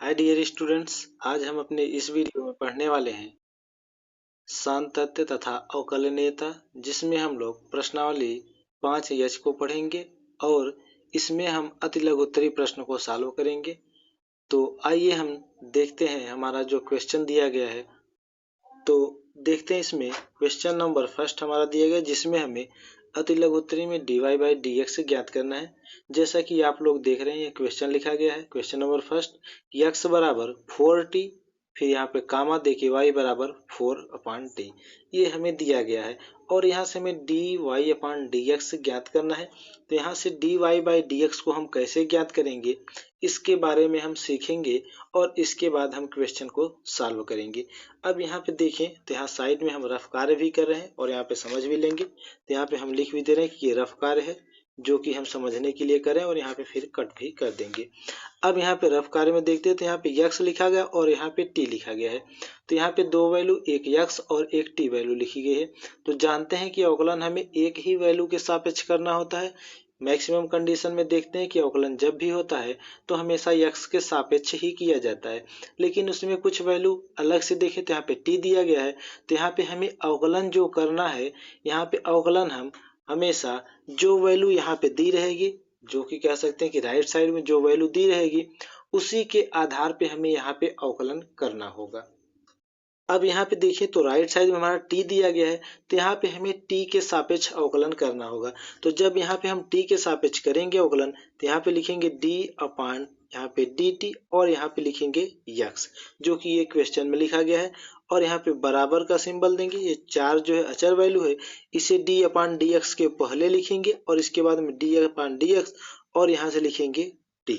Hi dear students, आज हम अपने इस वीडियो में पढ़ने वाले हैं सातत्य तथा अवकलनीयता, जिसमें हम लोग प्रश्नावली 5H को पढ़ेंगे और इसमें हम अतिलघुत्तरी प्रश्न को सॉल्व करेंगे। तो आइए हम देखते हैं हमारा जो क्वेश्चन दिया गया है। तो देखते हैं इसमें क्वेश्चन नंबर फर्स्ट हमारा दिया गया, जिसमें हमें अतिलघुत्तरी में dy/dx ज्ञात करना है। जैसा कि आप लोग देख रहे हैं, ये क्वेश्चन लिखा गया है। क्वेश्चन नंबर फर्स्ट, x बराबर 4t, फिर यहाँ पे कामा देके y बराबर 4/t, ये हमें दिया गया है। और यहाँ से हमें dy/dx ज्ञात करना है। तो यहाँ से dy/dx को हम कैसे ज्ञात करेंगे, इसके बारे में हम सीखेंगे और इसके बाद हम क्वेश्चन को सॉल्व करेंगे। अब यहाँ पे देखें तो यहाँ साइड में हम रफ कार्य भी कर रहे हैं और यहाँ पे समझ भी लेंगे। तो यहाँ पे हम लिख भी दे रहे हैं कि ये रफ कार्य है, जो कि हम समझने के लिए करें, और यहाँ पे फिर कट भी कर देंगे। अब यहाँ पे रफ कार्य में देखते हैं तो यहाँ पे x लिखा गया और यहाँ पे t लिखा गया है। तो यहाँ पे दो वैल्यू, एक x और एक t वैल्यू लिखी गई है। तो जानते हैं कि अवकलन हमें एक ही वैल्यू के सापेक्ष करना होता है। मैक्सिमम कंडीशन में देखते हैं कि अवकलन जब भी होता है तो हमेशा x के सापेक्ष ही किया जाता है, लेकिन उसमें कुछ वैल्यू अलग से देखें तो यहाँ पे t दिया गया है। तो यहाँ पे हमें अवकलन जो करना है, यहाँ पे अवकलन हम हमेशा जो वैल्यू यहाँ पे दी रहेगी, जो कि कह सकते हैं कि राइट साइड में जो वैल्यू दी रहेगी, उसी के आधार पे हमें यहाँ पे अवकलन करना होगा। अब यहाँ पे देखिए तो राइट साइड में हमारा t दिया गया है, तो यहाँ पे हमें t के सापेक्ष अवकलन करना होगा। तो जब यहाँ पे हम t के सापेक्ष करेंगे अवकलन, तो यहाँ पे लिखेंगे d/, यहाँ पे dt और यहाँ पे लिखेंगे x, जो कि ये क्वेश्चन में लिखा गया है। और यहाँ पे बराबर का सिंबल देंगे। ये चार जो है अचर वैल्यू है, इसे d/dx के पहले लिखेंगे और इसके बाद में d/dx और यहाँ से लिखेंगे t।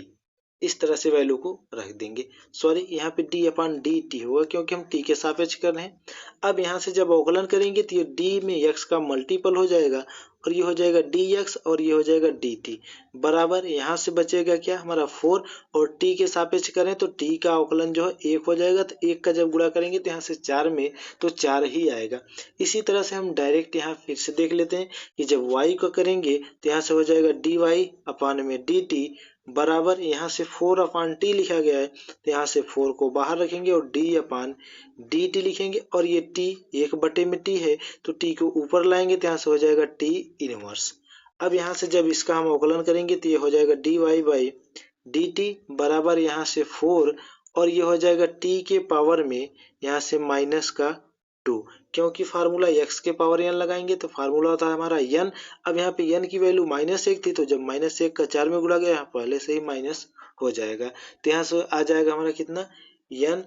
इस तरह से वैल्यू को रख देंगे। सॉरी, यहाँ पे d/dt होगा क्योंकि हम t के सापेक्ष कर रहे हैं। अब यहाँ से जब अवकलन करेंगे तो ये d में x का मल्टीपल हो जाएगा और ये हो जाएगा dx और ये हो जाएगा dt बराबर, यहाँ से बचेगा क्या हमारा 4, और t के सापेक्ष करें तो t का अवकलन जो है 1 हो जाएगा। तो 1 का जब गुणा करेंगे तो यहाँ से 4 में तो 4 ही आएगा। इसी तरह से हम डायरेक्ट यहाँ फिर से देख लेते हैं कि जब y को करेंगे तो यहाँ से हो जाएगा dy/dt बराबर, यहाँ से 4/t लिखा गया है, तो यहाँ से 4 को बाहर रखेंगे और d/dt लिखेंगे। और ये t 1 में t है, तो t को ऊपर लाएंगे तो यहाँ से हो जाएगा t इनवर्स। अब यहाँ से जब इसका हम अवकलन करेंगे तो ये हो जाएगा dy/dt बराबर, यहाँ से 4 और ये हो जाएगा t के पावर में यहाँ से -2, क्योंकि फार्मूला x के पावर n लगाएंगे तो फार्मूला होता है हमारा n। अब यहाँ पे n की वैल्यू -1 थी, तो जब -1 का 4 में गुणा गया, यहाँ पहले से ही माइनस हो जाएगा। तो यहाँ से आ जाएगा हमारा कितना, n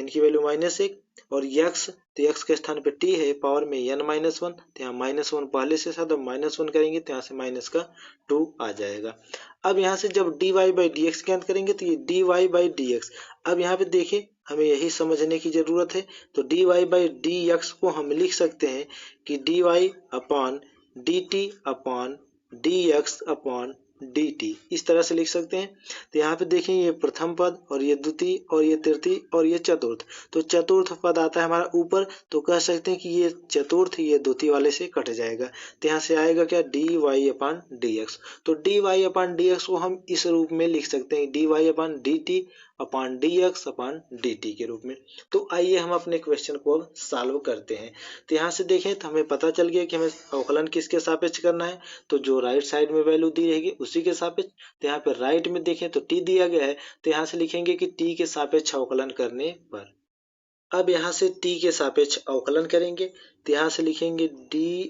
की वैल्यू -1 और x, तो x के स्थान पे t है, पावर में n-1, तो यहाँ -1 पहले से था, जब -1 करेंगे तो यहाँ से -2 आ जाएगा। अब यहाँ से जब dy/dx ज्ञात करेंगे तो ये dy/dx, अब यहाँ पे देखिए हमें यही समझने की जरूरत है। तो dy/dx को हम लिख सकते हैं कि dy/dt/dx/dt, इस तरह से लिख सकते हैं। तो यहाँ पे देखें, ये प्रथम पद और ये द्वितीय और ये तृतीय और ये चतुर्थ, तो चतुर्थ पद आता है हमारा ऊपर, तो कह सकते हैं कि ये चतुर्थ ये द्वितीय वाले से कट जाएगा। तो यहाँ से आएगा क्या, dy/dx। तो dy/dx को हम इस रूप में लिख सकते हैं, dy/dx/dt के रूप में। तो आइए हम अपने क्वेश्चन को अब सॉल्व करते हैं। तो यहाँ से देखें तो हमें पता चल गया कि हमें अवकलन किसके सापेक्ष करना है, तो जो राइट साइड में वैल्यू दी रहेगी उसी के सापेक्ष। तो यहाँ पे राइट में देखें तो t दिया गया है, तो यहाँ से लिखेंगे कि t के सापेक्ष अवकलन करने पर। अब यहाँ से t के सापेक्ष अवकलन करेंगे, तो यहाँ से लिखेंगे d/,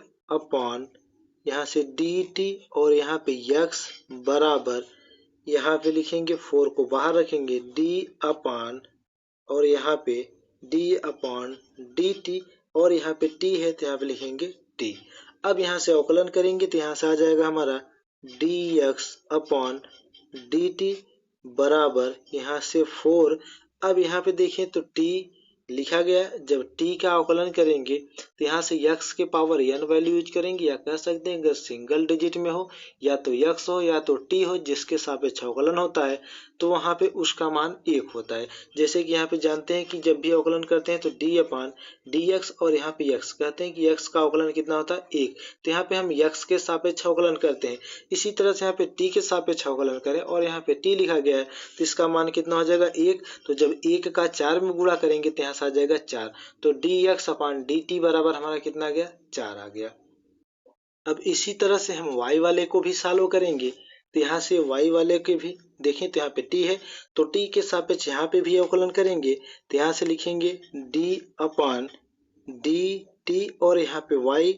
यहाँ से dt और यहाँ पे x बराबर, यहाँ पे लिखेंगे 4 को बाहर रखेंगे d/ और यहाँ पे d/dt और यहाँ पे t है, तो यहाँ पे लिखेंगे t। अब यहाँ से अवकलन करेंगे तो यहाँ से आ जाएगा हमारा dx/dt बराबर, यहाँ से 4। अब यहाँ पे देखें तो t लिखा गया, जब t का अवकलन करेंगे तो यहाँ से x के पावर n वैल्यू यूज करेंगे, या कह सकते हैं अगर सिंगल डिजिट में हो या तो x हो या तो t हो, जिसके सापेक्ष अवकलन होता है, तो वहाँ पे उसका मान 1 होता है। जैसे कि यहाँ पे जानते हैं कि जब भी अवकलन करते हैं तो d अपान डी एक्स और यहाँ पे x कहते हैं कि x का अवकलन कितना होता है 1। तो यहाँ पे हम x के सापेक्ष अवकलन करते हैं। इसी तरह से यहाँ पे t के सापेक्ष अवकलन करें और यहाँ पे t लिखा गया है तो इसका मान कितना हो जाएगा 1। तो जब 1 का 4 में गुणा करेंगे तो यहाँ से आ जाएगा 4। तो dx अपान dt बराबर हमारा कितना आ गया 4 आ गया। अब इसी तरह से हम y वाले को भी सॉल्व करेंगे। तो यहाँ से y वाले के भी देखें तो यहाँ पे t है तो t के सापेक्ष यहाँ पे भी अवकलन करेंगे। तो यहाँ से लिखेंगे d अपान dt और यहाँ पे y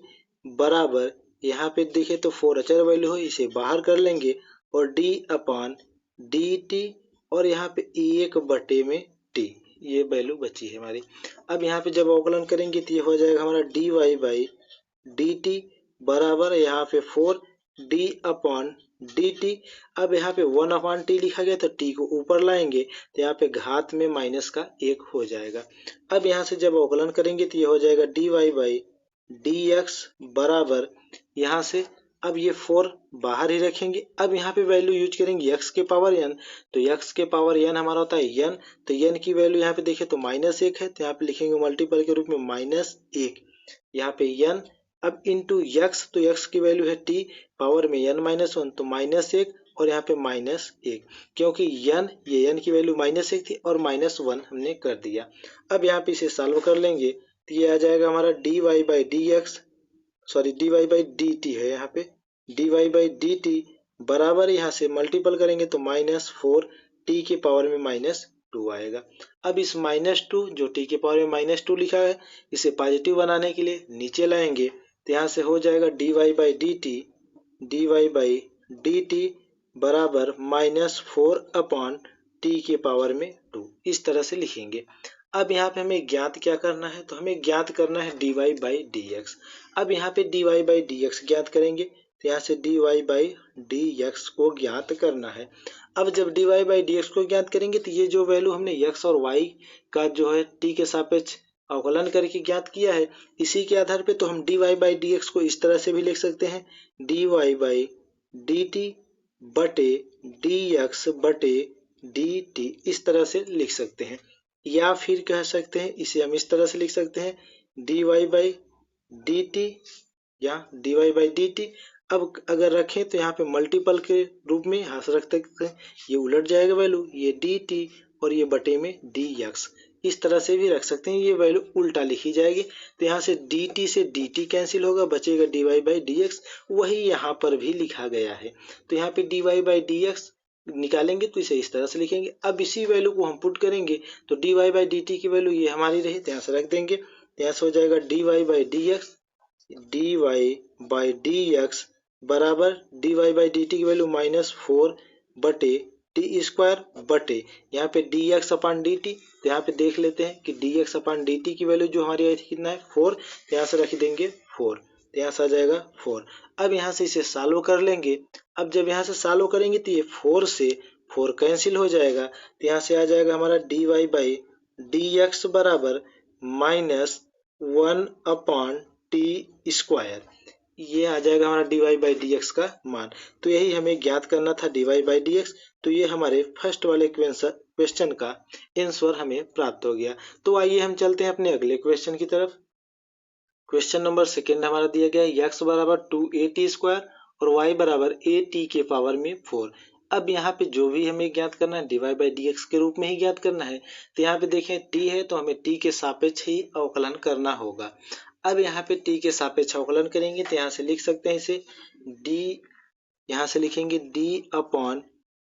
बराबर यहाँ पे देखें तो 4 अचर वैल्यू हो, इसे बाहर कर लेंगे और d अपान dt और यहाँ पे 1 बटे में t ये वैल्यू बची है हमारी। अब यहाँ पे जब अवकलन करेंगे तो ये हो जाएगा हमारा dy बाई dt बराबर यहाँ पे 4 d अपान dt। अब यहाँ पे 1 अपान टी लिखा गया तो t को ऊपर लाएंगे तो यहाँ पे घात में माइनस का 1 हो जाएगा। अब यहाँ से जब अवकलन करेंगे तो ये हो जाएगा dy बाई dx बराबर यहाँ से अब ये 4 बाहर ही रखेंगे। अब यहाँ पे वैल्यू यूज करेंगे x के पावर n। तो x के पावर n हमारा होता है n। तो n की वैल्यू यहाँ पे देखें तो -1 है तो यहाँ पे लिखेंगे मल्टीपल के रूप में -1 यहाँ पे n। अब इंटू x तो x की वैल्यू है t पावर में n-1 तो -1 और यहाँ पे -1 क्योंकि ये n की वैल्यू -1 थी और -1 हमने कर दिया। अब यहाँ पे इसे सॉल्व कर लेंगे तो ये आ जाएगा हमारा dy by dx dy by dt है यहाँ पे dy बाई dt बराबर यहाँ से मल्टीपल करेंगे तो -4 t के पावर में -2 आएगा। अब इस -2 जो t के पावर में -2 लिखा है इसे पॉजिटिव बनाने के लिए नीचे लाएंगे तो यहाँ से हो जाएगा dy बाई dt बराबर -4 अपान t के पावर में 2 इस तरह से लिखेंगे। अब यहाँ पे हमें ज्ञात क्या करना है तो हमें ज्ञात करना है dy बाई dx। अब यहाँ पे dy बाई dx ज्ञात करेंगे तो यहाँ से dy बाई dx को ज्ञात करना है। अब जब dy बाई dx को ज्ञात करेंगे तो ये जो वैल्यू हमने x और y का जो है t के सापेक्ष अवकलन करके ज्ञात किया है इसी के आधार पे तो हम dy बाई dx को इस तरह से भी लिख सकते हैं dy बाई dt बटे dx बटे dt इस तरह से लिख सकते हैं। या फिर कह सकते हैं इसे हम इस तरह से लिख सकते हैं dy बाई dt या dy बाई dt। अब अगर रखें तो यहाँ पे मल्टीपल के रूप में यहाँ से रख सकते हैं, ये उलट जाएगा वैल्यू ये dt और ये बटे में dx इस तरह से भी रख सकते हैं, ये वैल्यू उल्टा लिखी जाएगी। तो यहाँ से dt से dt कैंसिल होगा बचेगा dy बाई dx वही यहाँ पर भी लिखा गया है। तो यहाँ पे dy बाई dx निकालेंगे तो इसे इस तरह से लिखेंगे। अब इसी वैल्यू को हम पुट करेंगे तो dy बाई dt की वैल्यू ये हमारी रही तो यहाँ से रख देंगे। यहाँ से हो जाएगा dy बाई dx बराबर dy बाई dt की वैल्यू -4 बटे टी स्क्वायर बटे यहाँ पे dx अपान dt। तो यहाँ पे देख लेते हैं कि dx अपान dt की वैल्यू जो हमारी आई थी कितना है 4। तो यहाँ से रख देंगे 4 तो यहाँ से आ जाएगा 4। अब यहाँ से इसे सॉल्व कर लेंगे। अब जब यहाँ से सॉल्व करेंगे तो ये 4 से 4 कैंसिल हो जाएगा तो यहाँ से आ जाएगा हमारा dy बाई dx बराबर -1 अपान टी स्क्वायर ये आ जाएगा हमारा dy बाई dx का मान। तो यही हमें ज्ञात करना था dy बाई dx। तो ये हमारे फर्स्ट वाले क्वेश्चन का आंसर हमें प्राप्त हो गया। तो आइए हम चलते हैं अपने अगले क्वेश्चन की तरफ। क्वेश्चन नंबर सेकेंड हमारा दिया गया है x बराबर 2at स्क्वायर और y बराबर at के पावर में 4। अब यहाँ पे जो भी हमें ज्ञात करना है dy बाई dx के रूप में ही ज्ञात करना है। तो यहाँ पे देखें t है तो हमें t के सापेक्ष ही अवकलन करना होगा। अब यहाँ पे t के सापेक्ष अवकलन करेंगे तो यहाँ से लिख सकते हैं इसे d यहाँ से लिखेंगे d अपॉन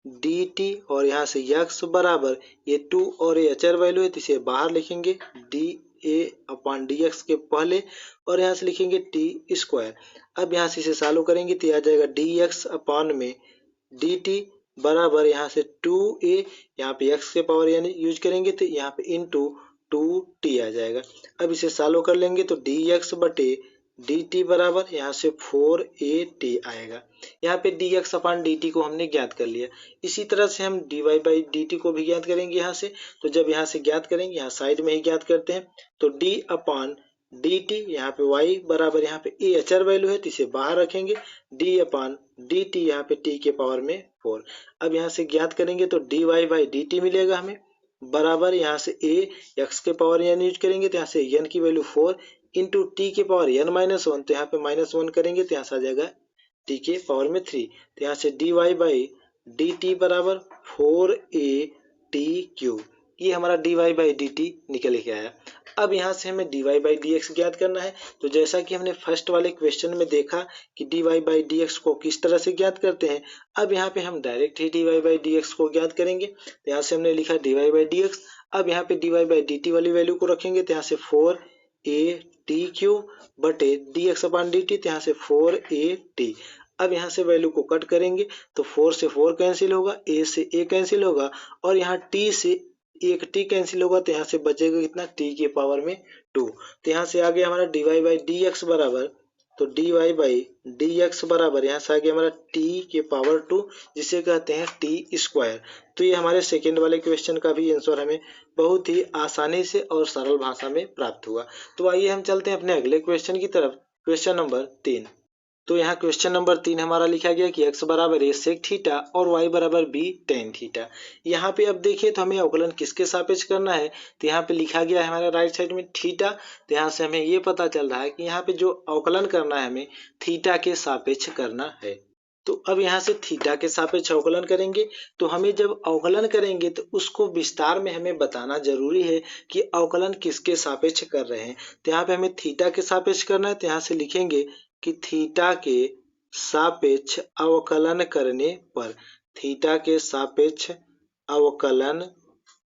dt और यहाँ से x बराबर ये 2 और ये अचर वैल्यू है तो इसे बाहर लिखेंगे dA अपॉन dx के पहले और यहाँ से लिखेंगे t स्क्वायर। अब यहाँ से इसे सॉल्व करेंगे तो आ जाएगा dx अपॉन में dt बराबर यहाँ से 2a यहाँ पे x के पावर यानी यूज करेंगे तो यहाँ पे इंटू 2t आ जाएगा। अब इसे सॉल्व कर लेंगे तो dx बटे dt बराबर यहाँ से 4at आएगा। यहाँ पे dx अपान dt को हमने ज्ञात कर लिया। इसी तरह से हम dy बाई dt को भी ज्ञात करेंगे यहाँ से। तो जब यहाँ से ज्ञात करेंगे यहाँ साइड में ही ज्ञात करते हैं तो d अपान dt यहाँ पे y बराबर यहाँ पे a अचर वैल्यू है तो इसे बाहर रखेंगे d अपान dt यहाँ पे t के पावर में 4। अब यहाँ से ज्ञात करेंगे तो dy बाई डी टी मिलेगा हमें, बराबर यहाँ से a x के पावर n यूज करेंगे तो यहाँ से n की वैल्यू 4 इंटू टी के पावर n-1, तो यहाँ पे -1 करेंगे तो यहाँ से आ जाएगा t के पावर में 3। तो यहाँ से dy बाई डी टी बराबर 4a/t³। ये हमारा dy बाई डी टी निकल के आया। अब यहाँ से हमें dy बाई डी एक्स ज्ञात करना है। तो जैसा कि हमने फर्स्ट वाले क्वेश्चन में देखा कि dy बाई डी एक्स को किस तरह से ज्ञात करते हैं, अब यहाँ पे हम direct he dy by d x को ज्ञात करेंगे। तो यहाँ से हमने लिखा dy बाई डी एक्स। अब यहाँ पे dy बाई डी टी वाली वैल्यू को रखेंगे तो यहाँ से 4a/t³ बटे dx अपॉन dt, तो यहाँ से 4a/t। अब यहाँ से वैल्यू को कट करेंगे तो 4 से 4 कैंसिल होगा, a से a कैंसिल होगा और यहाँ t से एक t कैंसिल होगा, तो यहाँ से बचेगा कितना, t के पावर में 2। तो यहाँ से आ गया हमारा dy बाई डी एक्स बराबर, तो dy बाई डी एक्स बराबर यहाँ से आ गया हमारा t के पावर 2, जिसे कहते हैं t²। तो ये हमारे सेकेंड वाले क्वेश्चन का भी आंसर हमें बहुत ही आसानी से और सरल भाषा में प्राप्त हुआ। तो आइए हम चलते हैं अपने अगले क्वेश्चन की तरफ, क्वेश्चन नंबर 3। तो यहाँ क्वेश्चन नंबर 3 हमारा लिखा गया कि x बराबर a सेक थीटा और y बराबर b टेन थीटा। यहाँ पे अब देखिए तो हमें अवकलन किसके सापेक्ष करना है, तो यहाँ पे लिखा गया है हमारा राइट साइड में थीटा। तो यहाँ से हमें ये पता चल रहा है कि यहाँ पे जो अवकलन करना है हमें थीटा के सापेक्ष करना है। तो अब यहाँ से थीटा के सापेक्ष अवकलन करेंगे। तो हमें जब अवकलन करेंगे तो उसको विस्तार में हमें बताना जरूरी है कि अवकलन किसके सापेक्ष कर रहे हैं। तो यहाँ पे हमें थीटा के सापेक्ष करना है। तो यहाँ से लिखेंगे कि थीटा के सापेक्ष अवकलन करने पर, थीटा के सापेक्ष अवकलन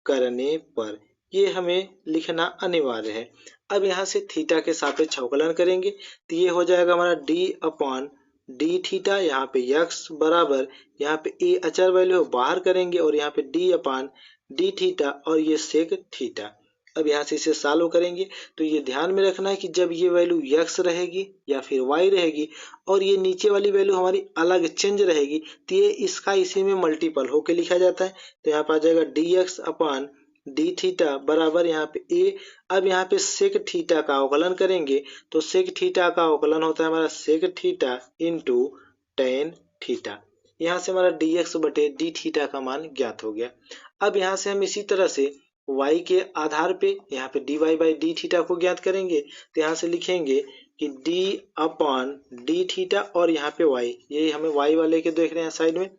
करने पर, ये हमें लिखना अनिवार्य है। अब यहाँ से थीटा के सापेक्ष अवकलन करेंगे तो ये हो जाएगा हमारा d अपॉन डी थीटा, यहाँ पे x बराबर, यहाँ पे a अचर वैल्यू बाहर करेंगे और यहाँ पे d अपॉन डी थीटा और ये सेक थीटा। अब यहाँ से इसे सॉल्व करेंगे तो ये ध्यान में रखना है कि जब ये वैल्यू x रहेगी या फिर y रहेगी और ये नीचे वाली वैल्यू हमारी अलग चेंज रहेगी तो ये इसका इसी में मल्टीपल होके लिखा जाता है। तो यहाँ पर आ जाएगा dx अपॉन डी थीटा बराबर यहाँ पे a। अब यहाँ पे सेक थीटा का अवकलन करेंगे तो सेक थीटा का अवकलन होता है हमारा sec theta into ten theta. यहाँ से हमारा dx बटे डी थीटा का मान ज्ञात हो गया। अब यहाँ से हम इसी तरह से y के आधार पे यहाँ पे dy बाई डी थीटा को ज्ञात करेंगे। तो यहाँ से लिखेंगे कि d अपॉन डी थीटा और यहाँ पे y, ये हमें y वाले के देख रहे हैं साइड में,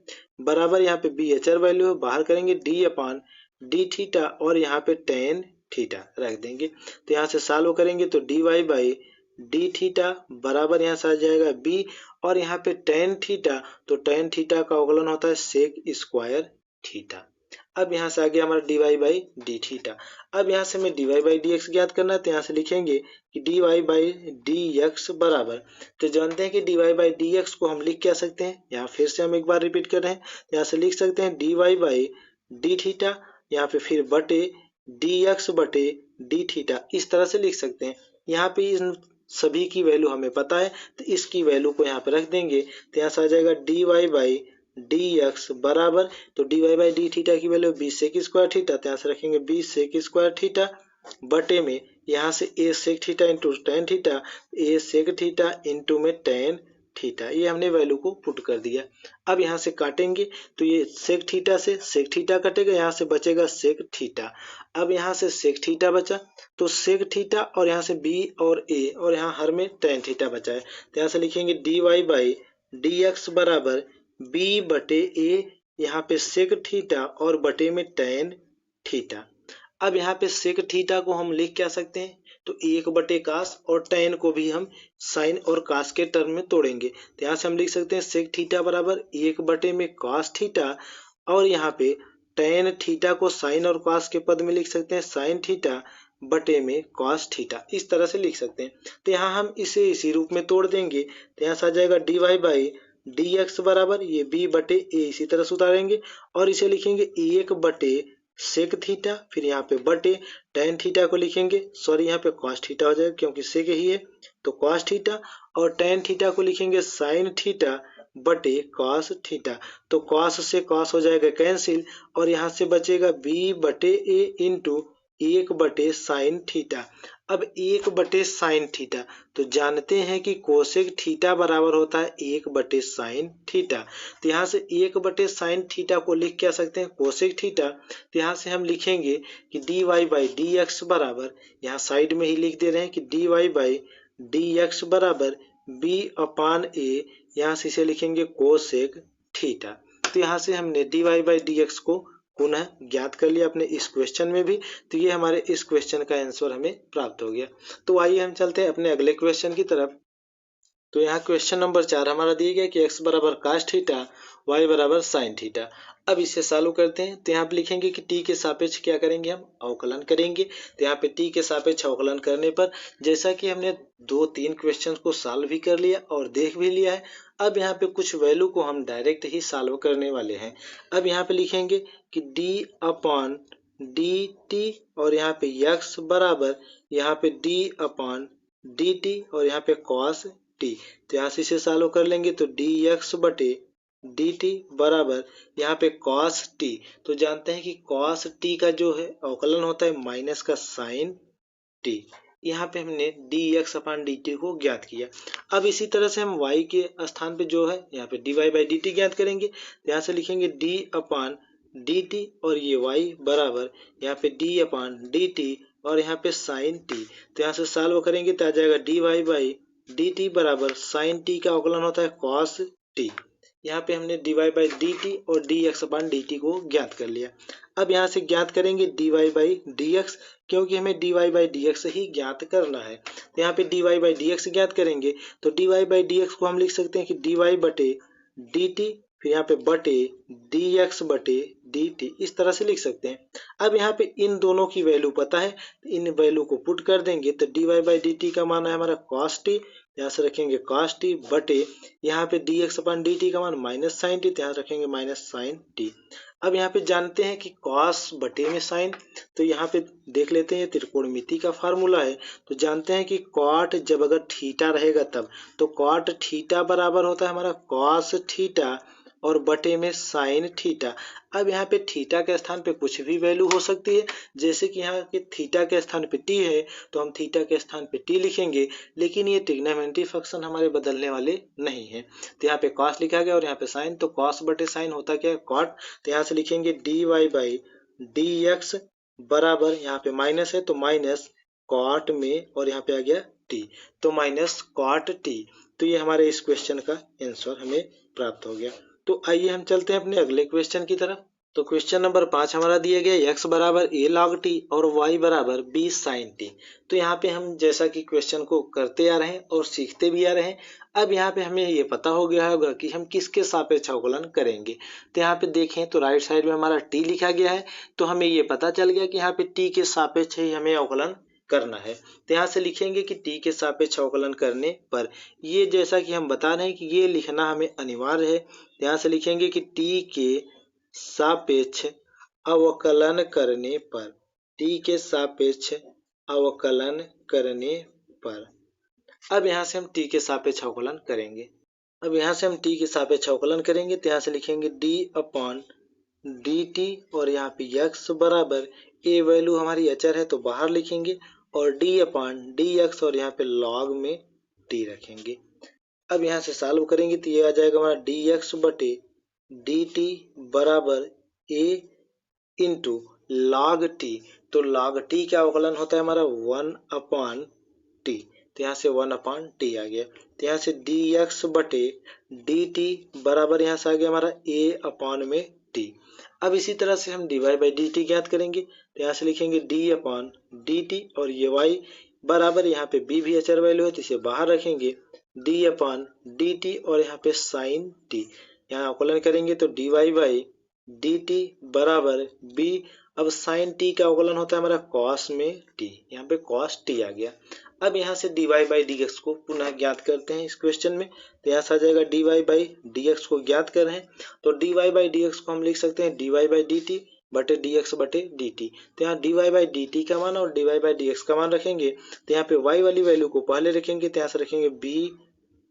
बराबर यहाँ पे b अचर वैल्यू बाहर करेंगे d अपॉन डी थीटा और यहाँ पे टेन थीटा रख देंगे। तो यहाँ से सॉल्व करेंगे तो dy बाई डी थीटा बराबर यहाँ से आ जाएगा b और यहाँ पे टेन थीटा, तो टेन थीटा का अवकलन होता है सेक स्क्वायर थीटा। अब यहाँ से आ गया हमारा dy बाई डी थीटा। अब यहाँ से हमें dy बाई डी एक्स ज्ञात करना है। तो यहाँ से लिखेंगे कि dy बाई डी एक्स बराबर, तो जानते हैं कि dy बाई डी एक्स को हम लिख क्या सकते हैं, यहाँ फिर से हम एक बार रिपीट कर रहे हैं। यहाँ से लिख सकते हैं dy बाई डी थीटा, यहाँ पे फिर बटे dx बटे डी थीटा, इस तरह से लिख सकते हैं। यहाँ पे इन सभी की वैल्यू हमें पता है तो इसकी वैल्यू को यहाँ पे रख देंगे। तो यहाँ से आ जाएगा dy बाई dx बराबर, तो dy बाई डी थीटा की value b sec square theta, तो यहाँ से रखेंगे b सेक स्क्वायर थीटा बटे में यहाँ से a sec theta into ten थीटा, a सेक थीटा इंटू में टेन थीटा, ये हमने वैल्यू को पुट कर दिया। अब यहाँ से काटेंगे तो ये सेक थीटा से सेक थीटा कटेगा, यहाँ से बचेगा सेक थीटा। अब यहाँ से सेक थीटा बचा तो सेक थीटा और यहाँ से b और a और यहाँ हर में टेन थीटा बचा है। तो यहाँ से लिखेंगे dy बाई डी एक्स बराबर b बटे a, यहाँ पे सेक थीटा और बटे में टेन थीटा। अब यहाँ पे सेक थीटा को हम लिख क्या सकते हैं, तो एक बटे कास और टेन को भी हम साइन और कास के टर्म में तोड़ेंगे। तो यहाँ से हम लिख सकते हैं सेक थीटा बराबर एक बटे में कास थीटा और यहाँ पे टेन थीटा को साइन और कास के पद में लिख सकते हैं साइन थीटा बटे में कॉस थीटा, इस तरह से लिख सकते हैं। तो यहाँ हम इसे इसी रूप में तोड़ देंगे। तो यहाँ से आ जाएगा dy बाई डी एक्स बराबर ये b बटे a, इसी तरह से उतारेंगे और इसे लिखेंगे एक बटे सेक थीटा, फिर यहाँ पे बटे टेन थीटा को लिखेंगे, सॉरी यहाँ पे कॉस थीटा हो जाएगा क्योंकि सेक ही है, तो कॉस थीटा और टेन थीटा को लिखेंगे साइन थीटा बटे कॉस थीटा। तो कॉस से कॉस हो जाएगा कैंसिल और यहाँ से बचेगा b बटे a इंटू 1/sin थीटा। अब 1/sin थीटा, तो जानते हैं कि कोसेक थीटा बराबर होता है 1/sin थीटा। तो यहाँ से 1/sin थीटा को लिख क्या सकते हैं, कोसेक थीटा। तो यहाँ से हम लिखेंगे कि dy/dx बराबर, यहाँ साइड में ही लिख दे रहे हैं कि dy/dx बराबर b/a, यहाँ से इसे लिखेंगे कोसेक थीटा। तो यहाँ से हमने dy/dx को पुनः ज्ञात कर लिया अपने इस क्वेश्चन में भी। तो ये हमारे इस क्वेश्चन का आंसर हमें प्राप्त हो गया। तो आइए हम चलते हैं अपने अगले क्वेश्चन की तरफ। तो यहाँ क्वेश्चन नंबर 4 हमारा दिया गया कि x बराबर cos थीटा, y बराबर sin थीटा। अब इसे सॉल्व करते हैं। तो यहाँ पे लिखेंगे कि t के सापेक्ष क्या करेंगे, हम अवकलन करेंगे। तो यहाँ पे t के सापेक्ष अवकलन करने पर, जैसा कि हमने 2-3 क्वेश्चन को सॉल्व भी कर लिया और देख भी लिया है, अब यहाँ पे कुछ वैल्यू को हम डायरेक्ट ही सॉल्व करने वाले हैं। अब यहाँ पे लिखेंगे कि d/dt और यहाँ पे x बराबर, यहाँ पे d/dt और यहाँ पे cos t। तो यहाँ से इसे सॉल्व कर लेंगे तो dx/dt बराबर यहाँ पे cos t। तो जानते हैं कि cos t का जो है अवकलन होता है माइनस का sin t। यहाँ पे हमने dx/dt को ज्ञात किया। अब इसी तरह से हम y के स्थान पे जो है यहाँ पे dy/dt ज्ञात करेंगे। तो यहाँ से लिखेंगे d/dt और ये y बराबर यहाँ पे d/dt और यहाँ पे sin t। तो यहाँ से सॉल्व करेंगे तो आ जाएगा dy/dt बराबर sin t का अवकलन होता है cos t। यहाँ पे हमने dy/dt और dx/dt को ज्ञात कर लिया। अब यहाँ से ज्ञात करेंगे dy/dx, क्योंकि हमें dy/dx ही ज्ञात करना है। तो यहाँ पे dy/dx ज्ञात करेंगे तो dy/dx को हम लिख सकते हैं कि dy/dt, फिर यहाँ पे बटे dx/dt, इस तरह से लिख सकते हैं। अब यहाँ पे इन दोनों की वैल्यू पता है, इन वैल्यू को पुट कर देंगे तो dy/dt का मान है हमारा cos t, यहाँ से रखेंगे cos t बटे यहाँ पे dx/dt का मान माइनस sin t, यहाँ रखेंगे माइनस sin t। अब यहाँ पे जानते हैं कि cos बटे में sin, तो यहाँ पे देख लेते हैं, त्रिकोणमिति का फार्मूला है। तो जानते हैं कि cot जब अगर थीटा रहेगा तब, तो cot थीटा बराबर होता है हमारा cos थीटा और बटे में sin थीटा। अब यहाँ पे थीटा के स्थान पे कुछ भी वैल्यू हो सकती है, जैसे कि यहाँ के थीटा के स्थान पे t है तो हम थीटा के स्थान पे t लिखेंगे, लेकिन ये ट्रिग्नोमेट्री फंक्शन हमारे बदलने वाले नहीं है। तो यहाँ पे cos लिखा गया और यहाँ पे sin, तो cos बटे sin होता क्या है, cot। तो यहाँ से लिखेंगे dy/dx बराबर, यहाँ पे माइनस है तो माइनस cot में और यहाँ पे आ गया t, तो माइनस cot t। तो ये हमारे इस क्वेश्चन का आंसर हमें प्राप्त हो गया। तो आइए हम चलते हैं अपने अगले क्वेश्चन की तरफ। तो क्वेश्चन नंबर 5 हमारा दिया गया x बराबर a log t और y बराबर b sin t। तो यहाँ पे हम जैसा कि क्वेश्चन को करते आ रहे हैं और सीखते भी आ रहे हैं, अब यहाँ पे हमें ये पता हो गया होगा कि हम किसके सापेक्ष अवकलन करेंगे। तो यहाँ पे देखें तो राइट साइड में हमारा t लिखा गया है, तो हमें ये पता चल गया कि यहाँ पे t के सापेक्ष ही हमें अवकलन करना है। तो यहाँ से लिखेंगे कि t के सापेक्ष अवकलन करने पर, ये जैसा कि हम बता रहे हैं कि ये लिखना हमें अनिवार्य है। तो यहाँ से लिखेंगे कि t के सापेक्ष अवकलन करने पर, t के सापेक्ष अवकलन करने पर। अब यहाँ से हम t के सापेक्ष अवकलन करेंगे। अब यहाँ से हम t के सापेक्ष अवकलन करेंगे तो यहाँ से लिखेंगे d/dt और यहाँ पे x बराबर, a वैल्यू हमारी अचर है तो बाहर लिखेंगे, और d/dx और यहाँ पे log में t रखेंगे। अब यहाँ से सॉल्व करेंगे तो ये आ जाएगा हमारा dx/dt बराबर a इंटू log t। तो log t का अवकलन होता है हमारा 1/t, तो यहाँ से 1/t आ गया। तो यहाँ से dx/dt बराबर यहाँ से आ गया हमारा a/t। अब इसी तरह से हम dy/dt ज्ञात करेंगे। तो यहाँ से लिखेंगे d/dt और ये y बराबर, यहाँ पे b भी अचर वैल्यू है तो इसे बाहर रखेंगे, d/dt और यहाँ पे sin t। यहाँ अवकलन करेंगे तो dy/dt बराबर b। अब sin t का अवकलन होता है हमारा cos में t, यहाँ पे cos t आ गया। अब यहाँ से dy/dx को पुनः ज्ञात करते हैं इस क्वेश्चन में। तो यहाँ से आ जाएगा dy/dx को ज्ञात कर रहे हैं, तो dy/dx को हम लिख सकते हैं dy/dt बटे dx/dt। तो यहाँ dy/dt का मान और dy/dx का मान रखेंगे, तो यहाँ पे y वाली वैल्यू को पहले रखेंगे, तो यहाँ से रखेंगे b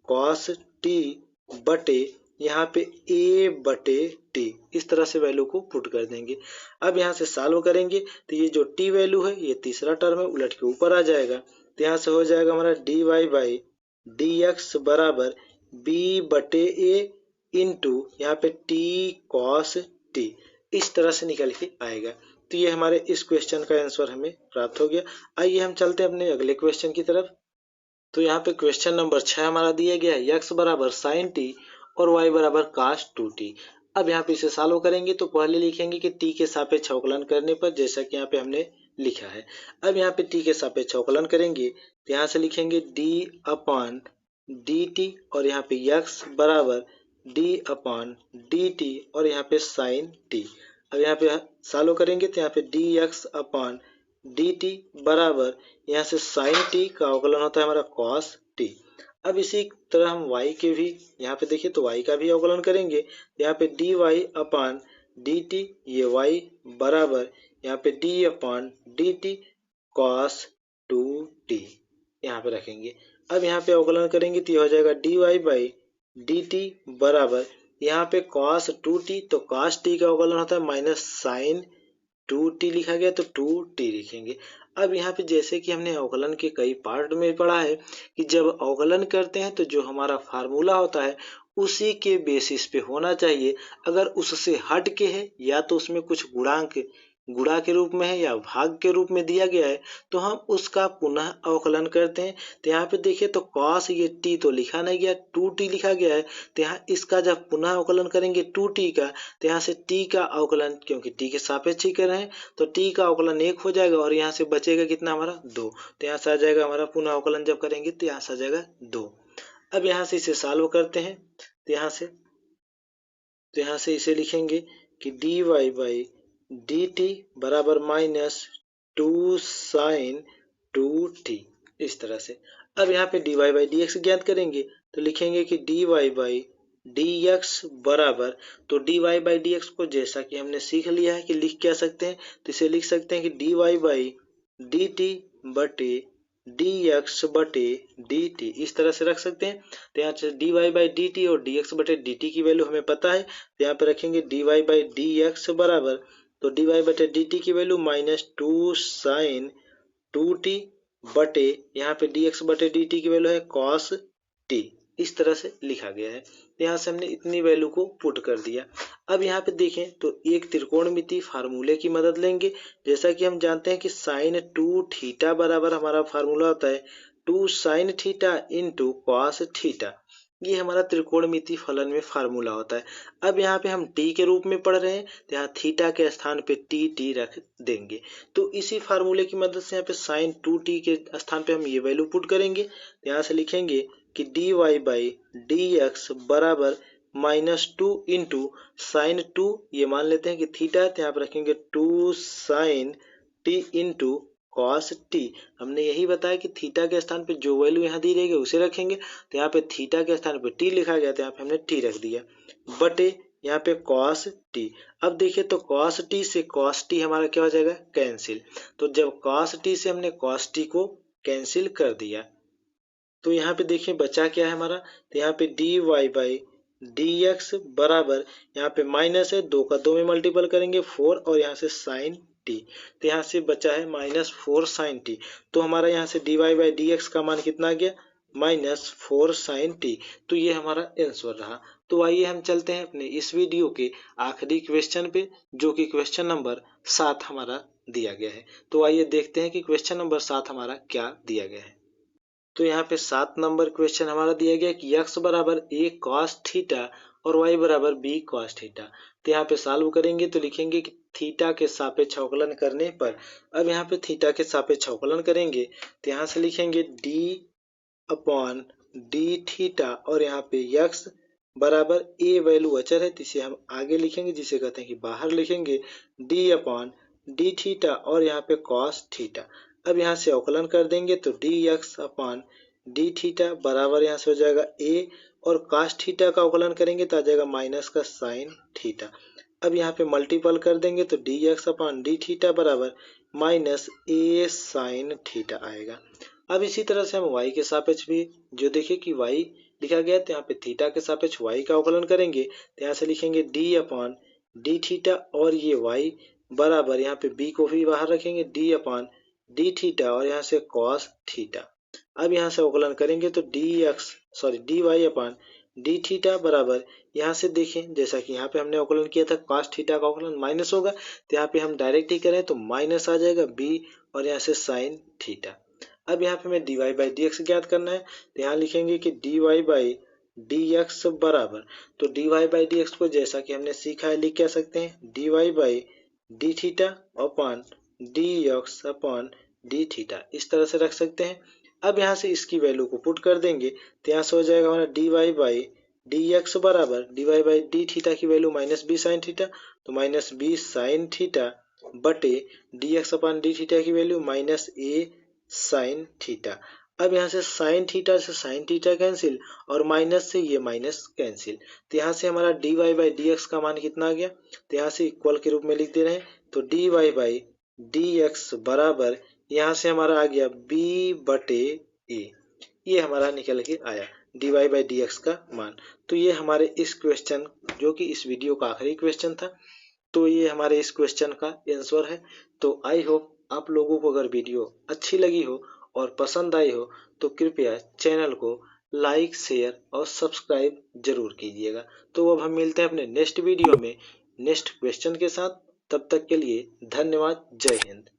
cos t बटे यहाँ पे a बटे t इस तरह से वैल्यू को पुट कर देंगे। अब यहाँ से सॉल्व करेंगे तो ये जो t वैल्यू है ये तीसरा टर्म है, उलट के ऊपर आ जाएगा। तो यहाँ से हो जाएगा हमारा dy बाई dx बराबर b बटे a इंटू यहाँ पे t cos t इस तरह से निकल के आएगा। तो ये हमारे इस क्वेश्चन का आंसर हमें प्राप्त हो गया। आइए हम चलते हैं अपने अगले क्वेश्चन की तरफ। तो यहाँ पे क्वेश्चन नंबर 6 हमारा दिया गया है, x बराबर साइन टी और y बराबर कास 2t। अब यहाँ पे इसे सॉल्व करेंगे तो पहले लिखेंगे कि t के सापेक्ष अवकलन करने पर, जैसा कि यहाँ पे हमने लिखा है। अब यहाँ पे t के सापेक्ष अवकलन करेंगे तो यहाँ से लिखेंगे d अपान dt और यहाँ पे x बराबर d अपान dt और यहाँ पे साइन t। अब यहाँ पे सॉल्व करेंगे तो यहाँ पे dx अपान dt बराबर यहाँ से साइन t का अवकलन होता है हमारा cos t। अब इसी तरह हम y के भी यहाँ पे देखिए तो y का भी अवकलन करेंगे। यहाँ पे dy अपान dt ये y बराबर यहाँ पे d अपान dt cos 2t यहाँ पे रखेंगे। अब यहाँ पे अवकलन करेंगे तो ये हो जाएगा dy बाई dt बराबर यहाँ पे cos 2t, तो cos t का अवकलन होता है माइनस साइन 2t लिखा गया तो 2t लिखेंगे। अब यहाँ पे जैसे कि हमने अवकलन के कई पार्ट में पढ़ा है कि जब अवकलन करते हैं तो जो हमारा फार्मूला होता है उसी के बेसिस पे होना चाहिए। अगर उससे हट के है या तो उसमें कुछ गुणा के रूप में है या भाग के रूप में दिया गया है तो हम उसका पुनः अवकलन करते हैं। तो यहाँ पे देखिए तो cos ये t तो लिखा नहीं गया, 2t लिखा गया है। तो यहाँ इसका जब पुनः अवकलन करेंगे 2t का तो यहाँ से t का अवकलन, क्योंकि t के सापेक्ष ही कर रहे हैं तो t का अवकलन 1 हो जाएगा और यहाँ से बचेगा कितना हमारा 2। तो यहाँ से आ जाएगा हमारा पुनः अवकलन जब करेंगे तो यहाँ से आ जाएगा 2। अब यहाँ से इसे सॉल्व करते हैं तो यहाँ से इसे लिखेंगे कि dy बाई dt बराबर माइनस 2 साइन 2t इस तरह से। अब यहाँ पे dy बाई dx ज्ञात करेंगे तो लिखेंगे कि dy बाई dx बराबर, तो dy बाई dx को जैसा कि हमने सीख लिया है कि लिख क्या सकते हैं तो इसे लिख सकते हैं कि dy बाई dt बटे dx बटे dt इस तरह से रख सकते हैं। तो यहाँ से dy बाई dt और dx बटे dt की वैल्यू हमें पता है तो यहाँ पे रखेंगे dy बाई dx बराबर, तो dy बटे dt की वैल्यू माइनस 2 साइन 2t बटे यहाँ पे dx बटे dt की वैल्यू है cos t इस तरह से लिखा गया है। तो यहाँ से हमने इतनी वैल्यू को पुट कर दिया। अब यहाँ पे देखें तो एक त्रिकोणमिति फार्मूले की मदद लेंगे। जैसा कि हम जानते हैं कि साइन 2 थीटा बराबर हमारा फार्मूला होता है 2 sine theta into cos theta. ये हमारा त्रिकोणमिति फलन में फार्मूला होता है। अब यहाँ पे हम t के रूप में पढ़ रहे हैं तो यहाँ थीटा के स्थान पे t रख देंगे। तो इसी फार्मूले की मदद से यहाँ पे साइन 2t के स्थान पे हम ये वैल्यू पुट करेंगे। तो यहाँ से लिखेंगे कि dy बाई dx बराबर माइनस 2 इंटू साइन 2 ये मान लेते हैं कि थीटा है तो यहाँ पे रखेंगे 2 sine t into cos t। हमने यही बताया कि थीटा के स्थान पे जो वैल्यू यहाँ दी रहेगी उसे रखेंगे। तो यहाँ पे थीटा के स्थान पे t लिखा गया तो यहाँ पे हमने t रख दिया बटे यहाँ पे cos t। अब देखिए तो cos t से cos t हमारा क्या हो जाएगा कैंसिल। तो जब cos t से हमने cos t को कैंसिल कर दिया तो यहाँ पे देखिए बचा क्या है हमारा, तो यहाँ पे dy बाई dx बराबर यहाँ पे माइनस है 2 का 2 में मल्टीपल करेंगे 4 और यहाँ से साइन t। तो यहाँ से बचा है माइनस 4 साइन t। तो हमारा यहाँ से dy बाई dx का मान कितना आ गया माइनस 4 साइन t। तो ये हमारा आंसर रहा। तो आइए हम चलते हैं अपने इस वीडियो के आखिरी क्वेश्चन पे, जो कि क्वेश्चन नंबर 7 हमारा दिया गया है। तो आइए देखते हैं कि क्वेश्चन नंबर 7 हमारा क्या दिया गया है। तो यहाँ पे 7 नंबर क्वेश्चन हमारा दिया गया कि x बराबर a cos थीटा और y बराबर b cos थीटा। तो यहाँ पे सॉल्व करेंगे तो लिखेंगे कि थीटा के सापेक्ष अवकलन करने पर, अब यहाँ पे थीटा के सापेक्ष अवकलन करेंगे तो यहाँ से लिखेंगे d अपॉन d थीटा और यहाँ पे x बराबर a वैल्यू अचर है तो इसे हम आगे लिखेंगे जिसे कहते हैं कि बाहर लिखेंगे d अपॉन d थीटा और यहाँ पे cos थीटा। अब यहाँ से अवकलन कर देंगे तो dx अपॉन डी थीटा बराबर यहाँ से हो जाएगा a और cos थीटा का अवकलन करेंगे तो आ जाएगा माइनस का साइन थीटा। अब यहाँ पे मल्टीपल कर देंगे तो dx अपॉन डी थीटा बराबर माइनस a साइन थीटा आएगा। अब इसी तरह से हम y के सापेक्ष भी जो देखें कि y लिखा गया। तो यहाँ पे थीटा के सापेक्ष y का अवकलन करेंगे तो यहाँ से लिखेंगे d अपान डी थीटा और ये y बराबर, यहाँ पे b को भी बाहर रखेंगे, d अपान डी थीटा और यहाँ से cos थीटा। अब यहाँ से अवकलन करेंगे तो dy अपान डी थीटा बराबर, यहाँ से देखें जैसा कि यहाँ पे हमने अवकलन किया था cos थीटा का अवकलन माइनस होगा, तो यहाँ पे हम डायरेक्ट ही करें तो माइनस आ जाएगा b और यहाँ से sin थीटा। अब यहाँ पे हमें dy बाई डी एक्स ज्ञात करना है, तो यहाँ लिखेंगे कि dy बाई डी एक्स बराबर, तो dy बाई डी एक्स को जैसा कि हमने सीखा है लिख क्या सकते हैं, dy by d theta upon D x upon d theta, इस तरह से रख सकते हैं। अब यहाँ से इसकी वैल्यू को पुट कर देंगे तो यहाँ से हो जाएगा हमारा dy बाई डी एक्स बराबर dy बाई डी थीटा की value minus b sine theta, तो माइनस बी साइन थीटा बटे d x upon d theta की value minus a sine theta. अब यहाँ से साइन थीटा से साइन थीटा कैंसिल और माइनस से ये माइनस कैंसिल, तो यहाँ से हमारा dy बाई डी एक्स का मान कितना आ गया, तो यहाँ से इक्वल के रूप में लिख दे रहे हैं, तो dy बाई डी एक्स बराबर यहाँ से हमारा आ गया b बटे a, ये हमारा निकल के आया dy बाई डी एक्स का मान। तो ये हमारे इस क्वेश्चन, जो कि इस वीडियो का आखिरी क्वेश्चन था, तो ये हमारे इस क्वेश्चन का आंसर है। तो आई होप आप लोगों को अगर वीडियो अच्छी लगी हो और पसंद आई हो तो कृपया चैनल को लाइक, शेयर और सब्सक्राइब जरूर कीजिएगा। तो अब हम मिलते हैं अपने नेक्स्ट वीडियो में नेक्स्ट क्वेश्चन के साथ। तब तक के लिए धन्यवाद। जय हिंद।